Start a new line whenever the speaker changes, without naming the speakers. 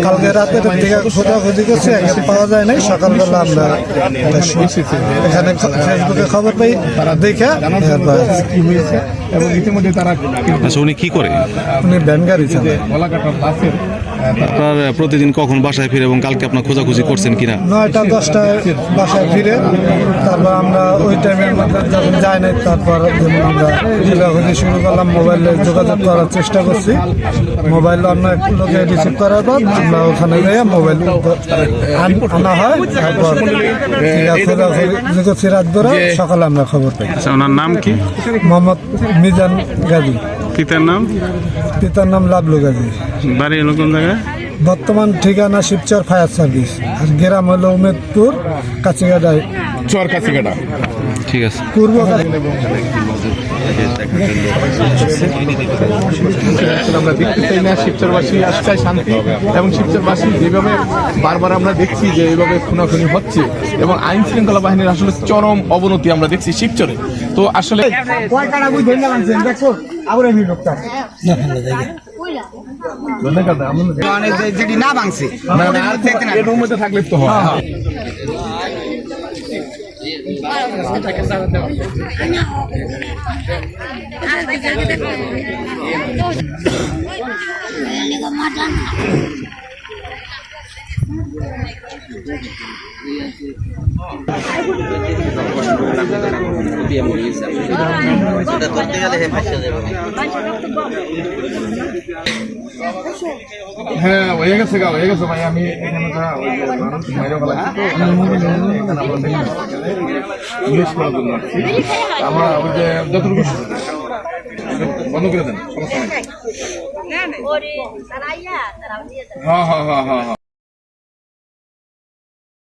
কালকে রাতে থেকে খোঁজাখুঁজি করছি, পাওয়া যায় নাই। সকালবেলা আমরা এখানে ফেসবুকে খবর পাই, দেখে
কি হয়েছে এবং ইতিমধ্যে তারা
উনি কি করে?
উনি ভ্যান গাড়ি চালায়।
গলাকাটা বাসের
আপনার প্রতিদিন কখন বাসায় ফিরে এবং কালকে আপনার খোঁজাখুঁজি করছেন কিনা?
9টা 10টায় বাসায় ফিরে, তারপর আমরা ওই টাইমের মধ্যে যখন যাই নাই, তারপর আমরা খোঁজাখুঁজি শুরু করলাম। মোবাইলে যোগাযোগ করার চেষ্টা করছি, মোবাইল অন্য এক লোকে রিসিভ করার পর আমরা ওখানে গিয়ে মোবাইল আনা হয়। তারপর খোঁজাখুঁজি করছি রাত ধরে, সকালে আমরা খবর পাই।
ওনার নাম কি?
মোহাম্মদ মিজান গাজী।
পিতার নাম?
পিতার নাম লাবলু গাজী।
বাড়ি হলো কোন জায়গায়?
বর্তমান ঠিকানা শিবচর ফায়ার সার্ভিস, আর গ্রাম হলো উমেদপুর কাছিগাড়ায়,
চর কাছিকাটা।
ঠিক আছে।
পূর্ব
আমরা দেখতে চাই না শিবচরবাসী আজকাল শান্তি, এবং শিবচরবাসী যেভাবে বারবার আমরা দেখছি যে এইভাবে খুনাখুনি হচ্ছে এবং আইন শৃঙ্খলা বাহিনীর আসলে চরম অবনতি আমরা দেখছি শিবচরে। তো আসলে থাকলে তো হয়। হ্যাঁ হয়ে গেছে ভাই। আমি এখানে আমরা ওই যে যতটুকু বন্ধ করে দেন, সমস্যা নেই। হ্যাঁ।